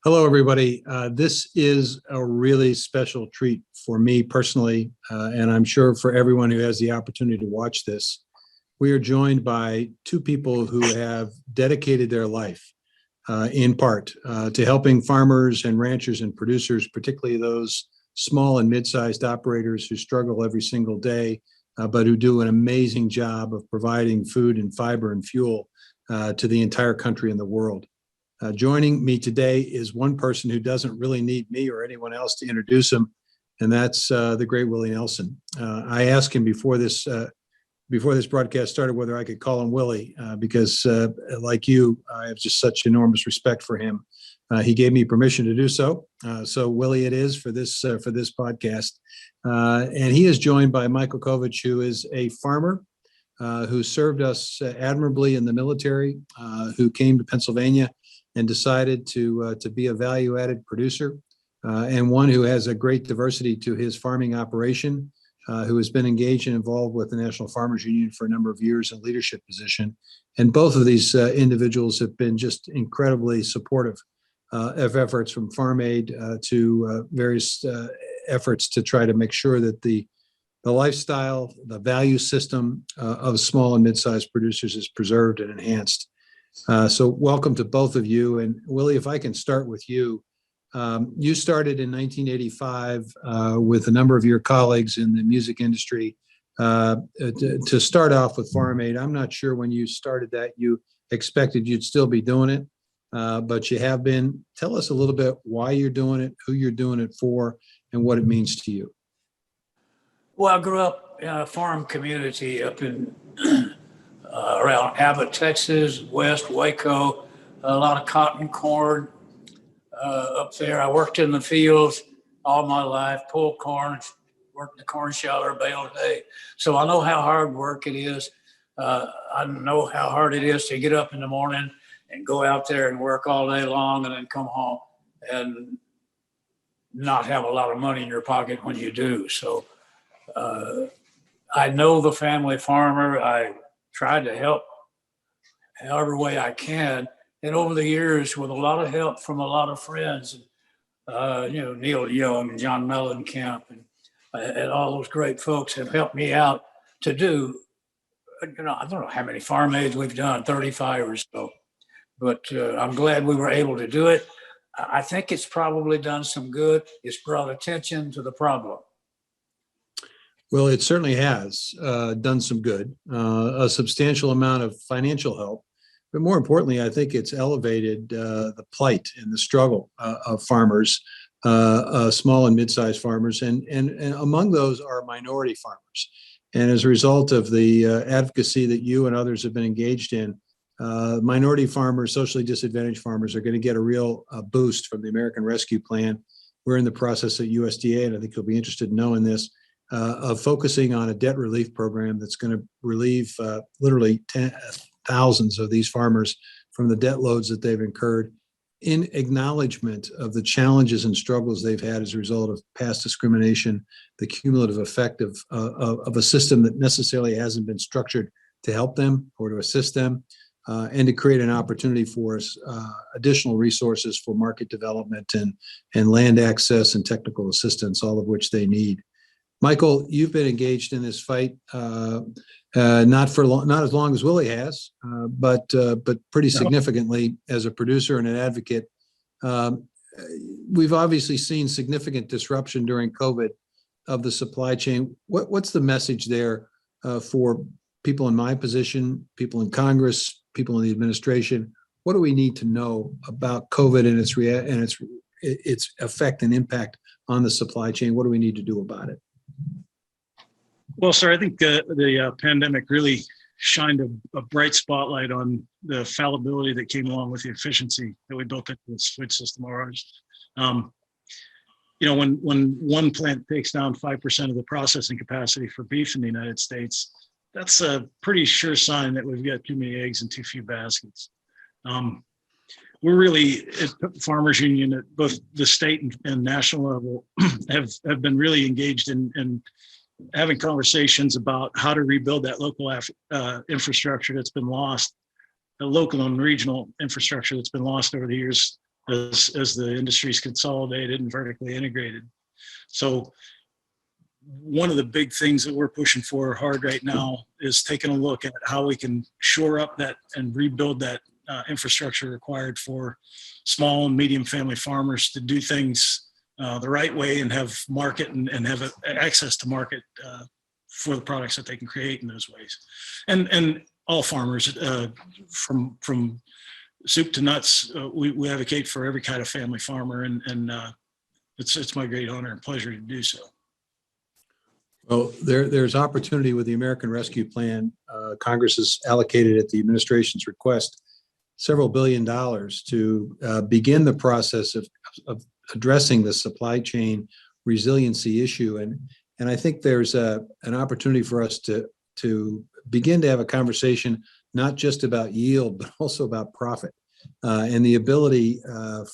Hello, everybody. This is a really special treat for me personally, and I'm sure for everyone who has the opportunity to watch this. We are joined by two people who have dedicated their life, in part, to helping farmers and ranchers and producers, particularly those small and mid-sized operators who struggle every single day, but who do an amazing job of providing food and fiber and fuel to the entire country and the world. Joining me today is one person who doesn't really need me or anyone else to introduce him, and that's the great Willie Nelson. I asked him before this broadcast started whether I could call him Willie because, like you, I have just such enormous respect for him. He gave me permission to do so. So Willie, it is for this podcast, and he is joined by Michael Kovich, who is a farmer who served us admirably in the military, who came to Pennsylvania and decided to be a value-added producer, and one who has a great diversity to his farming operation, who has been engaged and involved with the National Farmers Union for a number of years in a leadership position. And both of these individuals have been just incredibly supportive of efforts from Farm Aid to various efforts to try to make sure that the lifestyle, the value system of small and mid-sized producers is preserved and enhanced. So welcome to both of you. And Willie, if I can start with you, you started in 1985 with a number of your colleagues in the music industry to start off with Farm Aid. I'm not sure when you started that you expected you'd still be doing it, but you have been. Tell us a little bit why you're doing it, who you're doing it for, and what it means to you. Well, I grew up in a farm community up in around Abbott, Texas, West Waco, a lot of cotton, corn up there. I worked in the fields all my life, pulled corn, worked the corn sheller, baled hay. So I know how hard work it is. I know how hard it is to get up in the morning and go out there and work all day long and then come home and not have a lot of money in your pocket when you do. So I know the family farmer. I tried to help however way I can. And over the years, with a lot of help from a lot of friends, Neil Young and John Mellencamp and all those great folks have helped me out to do, I don't know how many farm aids we've done, 35 or so, but I'm glad we were able to do it. I think it's probably done some good. It's brought attention to the problem. Well, it certainly has done some good, a substantial amount of financial help, but more importantly, I think it's elevated the plight and the struggle of farmers, small and mid-sized farmers, and among those are minority farmers. And as a result of the advocacy that you and others have been engaged in, minority farmers, socially disadvantaged farmers are going to get a real boost from the American Rescue Plan. We're in the process at USDA, and I think you'll be interested in knowing this, of focusing on a debt relief program that's going to relieve literally thousands of these farmers from the debt loads that they've incurred in acknowledgement of the challenges and struggles they've had as a result of past discrimination, the cumulative effect of a system that necessarily hasn't been structured to help them or to assist them, and to create an opportunity for us, additional resources for market development and land access and technical assistance, all of which they need. Michael, you've been engaged in this fight, not as long as Willie has, but pretty significantly as a producer and an advocate. We've obviously seen significant disruption during COVID of the supply chain. What's the message there for people in my position, people in Congress, people in the administration? What do we need to know about COVID and its effect and impact on the supply chain? What do we need to do about it? Well, sir, I think the pandemic really shined a bright spotlight on the fallibility that came along with the efficiency that we built into this food system of ours. When one plant takes down 5% of the processing capacity for beef in the United States, that's a pretty sure sign that we've got too many eggs in too few baskets. We're really, at Farmers Union, at both the state and national level, have been really engaged in having conversations about how to rebuild that local infrastructure that's been lost, the local and regional infrastructure that's been lost over the years as the industry's consolidated and vertically integrated. So one of the big things that we're pushing for hard right now is taking a look at how we can shore up that and rebuild that infrastructure required for small and medium family farmers to do things the right way and have market and have access to market for the products that they can create in those ways. And all farmers, from soup to nuts, we advocate for every kind of family farmer, and it's my great honor and pleasure to do so. Well, there's opportunity with the American Rescue Plan. Congress has allocated at the administration's request several $billions to begin the process of addressing the supply chain resiliency issue. And I think there's an opportunity for us to begin to have a conversation, not just about yield, but also about profit and the ability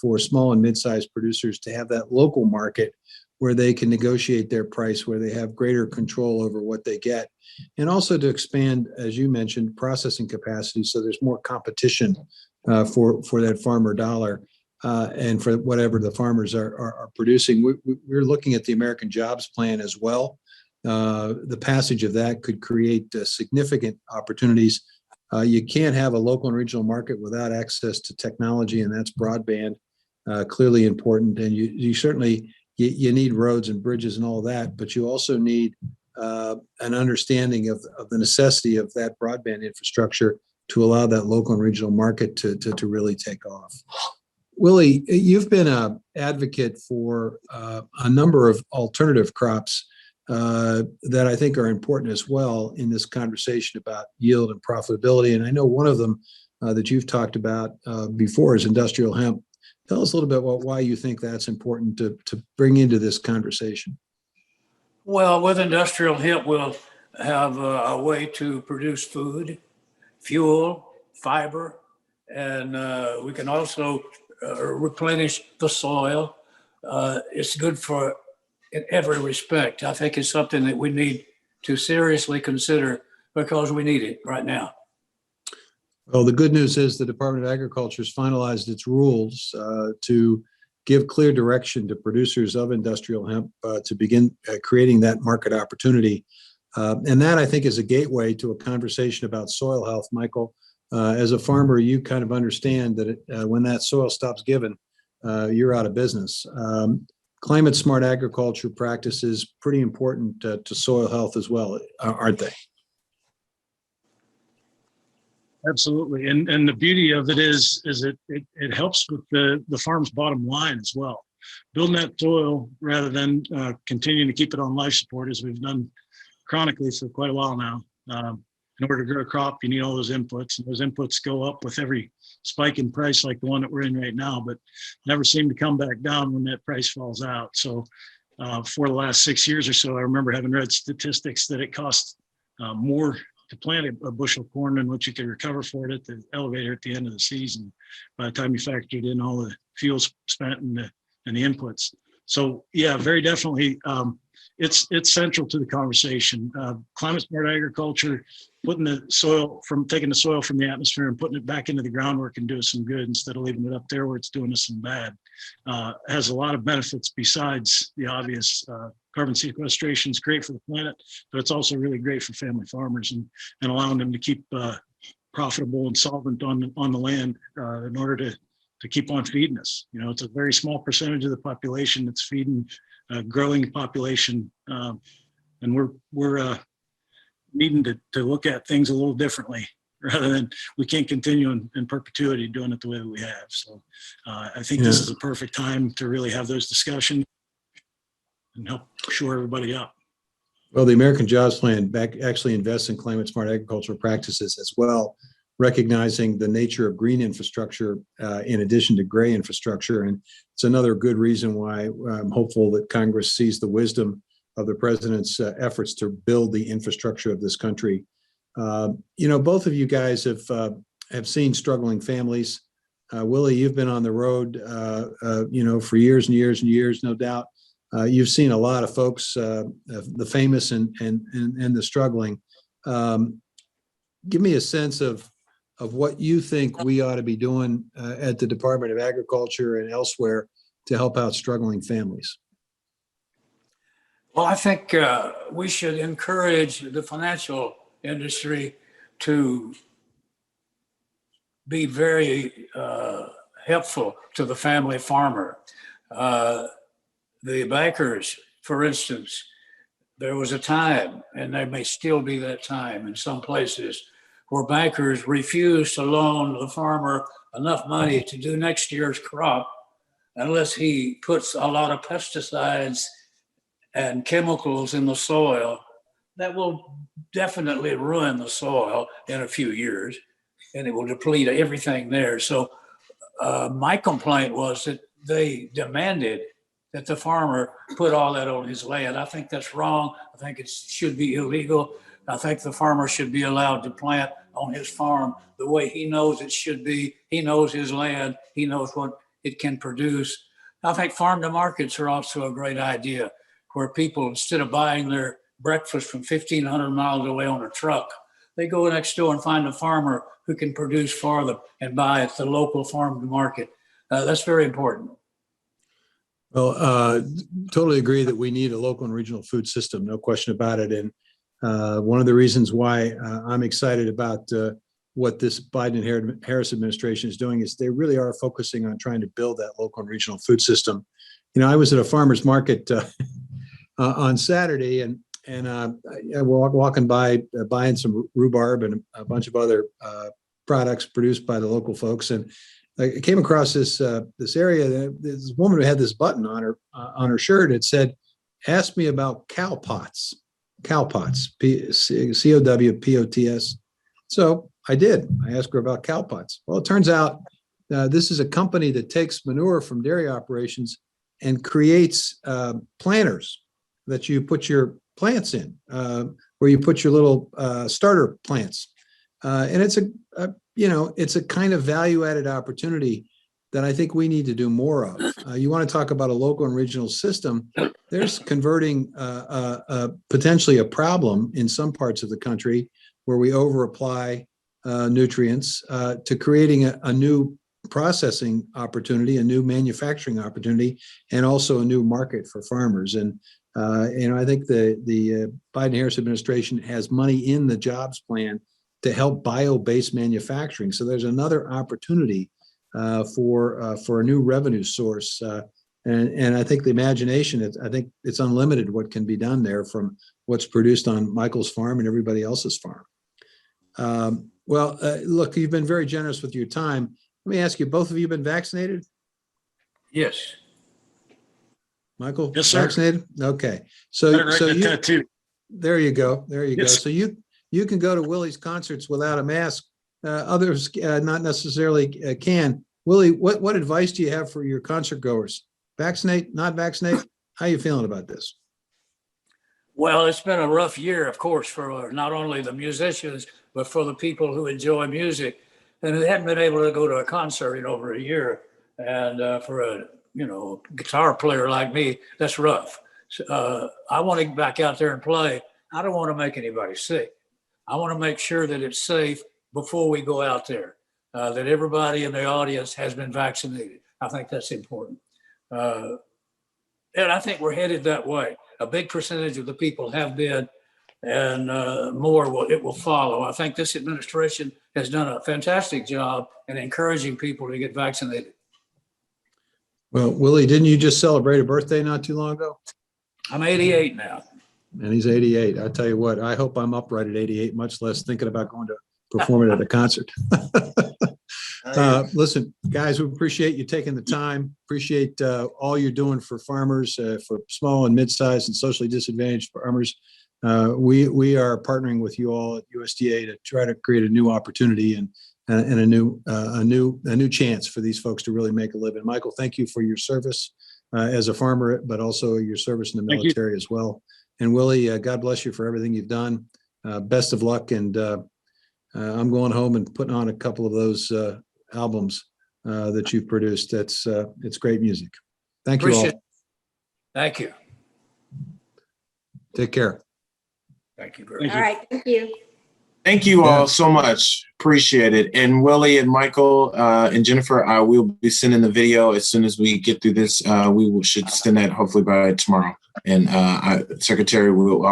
for small and mid-sized producers to have that local market where they can negotiate their price, where they have greater control over what they get, and also to expand, as you mentioned, processing capacity so there's more competition for that farmer dollar and for whatever the farmers are producing. We're looking at the American Jobs Plan as well. The passage of that could create significant opportunities. You can't have a local and regional market without access to technology, and that's broadband, clearly important. And you certainly you need roads and bridges and all that, but you also need an understanding of the necessity of that broadband infrastructure to allow that local and regional market to really take off. Willie, you've been an advocate for a number of alternative crops that I think are important as well in this conversation about yield and profitability. And I know one of them that you've talked about before is industrial hemp. Tell us a little bit about why you think that's important to bring into this conversation. Well, with industrial hemp, we'll have a way to produce food, fuel, fiber, and we can also replenish the soil. It's good for in every respect. I think it's something that we need to seriously consider because we need it right now. Well, the good news is the Department of Agriculture has finalized its rules to give clear direction to producers of industrial hemp to begin creating that market opportunity. And that, I think, is a gateway to a conversation about soil health. Michael, as a farmer, you kind of understand that when that soil stops giving, you're out of business. Climate smart agriculture practices pretty important to soil health as well, aren't they? Absolutely, and the beauty of it is it helps with the farm's bottom line as well. Building that soil rather than continuing to keep it on life support, as we've done chronically for quite a while now. In order to grow a crop, you need all those inputs, and those inputs go up with every spike in price, like the one that we're in right now, but never seem to come back down when that price falls out. So for the last 6 years or so, I remember having read statistics that it costs more to plant a bushel of corn than what you could recover for it at the elevator at the end of the season, by the time you factored in all the fuels spent and the inputs. So yeah, very definitely, it's central to the conversation. Climate smart agriculture, taking the soil from the atmosphere and putting it back into the groundwork and doing some good instead of leaving it up there where it's doing us some bad, has a lot of benefits besides the obvious. Carbon sequestration is great for the planet, but it's also really great for family farmers and allowing them to keep profitable and solvent on the land in order to keep on feeding us. You know, it's a very small percentage of the population that's feeding a growing population, and we're needing to look at things a little differently rather than we can't continue in perpetuity doing it the way that we have. So I think this is a perfect time to really have those discussions and help shore everybody up. Well, the American Jobs Plan actually invests in climate smart agricultural practices as well, recognizing the nature of green infrastructure in addition to gray infrastructure. And it's another good reason why I'm hopeful that Congress sees the wisdom of the president's efforts to build the infrastructure of this country. You know, both of you guys have seen struggling families. Willie, you've been on the road, you know, for years and years and years, no doubt. You've seen a lot of folks, the famous and the struggling. Give me a sense of of what you think we ought to be doing at the Department of Agriculture and elsewhere to help out struggling families? Well, I think we should encourage the financial industry to be very helpful to the family farmer. The bankers, for instance, there was a time, and there may still be that time in some places, where bankers refused to loan the farmer enough money to do next year's crop unless he puts a lot of pesticides and chemicals in the soil that will definitely ruin the soil in a few years, and it will deplete everything there. So my complaint was that they demanded that the farmer put all that on his land. I think that's wrong. I think it should be illegal. I think the farmer should be allowed to plant on his farm the way he knows it should be. He knows his land. He knows what it can produce. I think farm to markets are also a great idea, where people, instead of buying their breakfast from 1,500 miles away on a truck, they go next door and find a farmer who can produce for them and buy at the local farm to market. That's very important. Well, totally agree that we need a local and regional food system, no question about it. And one of the reasons why I'm excited about what this Biden-Harris administration is doing is they really are focusing on trying to build that local and regional food system. You know, I was at a farmer's market on Saturday, and I was walking by buying some rhubarb and a bunch of other products produced by the local folks, and I came across this area. This woman who had this button on her shirt. It said, "Ask me about cowpots." Cowpots, COWPOTS. So I did. I asked her about cowpots. Well, it turns out this is a company that takes manure from dairy operations and creates planters that you put your plants in, where you put your little starter plants. And it's it's a kind of value-added opportunity that I think we need to do more of. You want to talk about a local and regional system. There's converting potentially a problem in some parts of the country where we over-apply nutrients to creating a new processing opportunity, a new manufacturing opportunity, and also a new market for farmers. And I think the Biden-Harris administration has money in the jobs plan to help bio-based manufacturing. So there's another opportunity for a new revenue source. And I think the imagination, I think it's unlimited what can be done there from what's produced on Michael's farm and everybody else's farm. Look, you've been very generous with your time. Let me ask you, both of you been vaccinated? Yes. Michael? Yes, sir. Vaccinated? Okay. So there you go. There you go. So you can go to Willie's concerts without a mask. Others not necessarily can. Willie, what advice do you have for your concert goers? Vaccinate, not vaccinate? How are you feeling about this? Well, it's been a rough year, of course, for not only the musicians, but for the people who enjoy music. And they haven't been able to go to a concert in over a year. And for a guitar player like me, that's rough. So, I want to get back out there and play. I don't want to make anybody sick. I want to make sure that it's safe before we go out there, that everybody in the audience has been vaccinated. I think that's important. And I think we're headed that way. A big percentage of the people have been, and more it will follow. I think this administration has done a fantastic job in encouraging people to get vaccinated. Well, Willie, didn't you just celebrate a birthday not too long ago? I'm 88 now. And he's 88. I tell you what, I hope I'm upright at 88, much less thinking about going to perform it at a concert. Listen, guys, we appreciate you taking the time. Appreciate all you're doing for farmers, for small and mid-sized and socially disadvantaged farmers. We are partnering with you all at USDA to try to create a new opportunity and a new chance for these folks to really make a living. Michael, thank you for your service as a farmer, but also your service in the military as well. And Willie, God bless you for everything you've done. Best of luck. And I'm going home and putting on a couple of those albums that you've produced. It's great music. Thank you all. Thank you. Take care. Thank you. All right. Thank you. Thank you all so much. Appreciate it. And Willie and Michael and Jennifer, I will be sending the video as soon as we get through this. Should send that hopefully by tomorrow. And Secretary will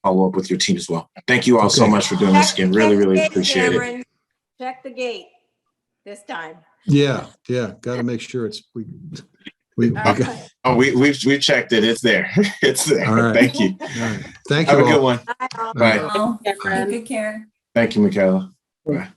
follow up with your team as well. Thank you all so much for doing this again. Really, really appreciate it. Check the gate this time. Yeah. Got to make sure it's we've checked it. It's there. It's there. All right. Thank you. all right. Thank you. Have a all. good one. Bye. Bye. Take good care. Thank you, Michaela. Bye.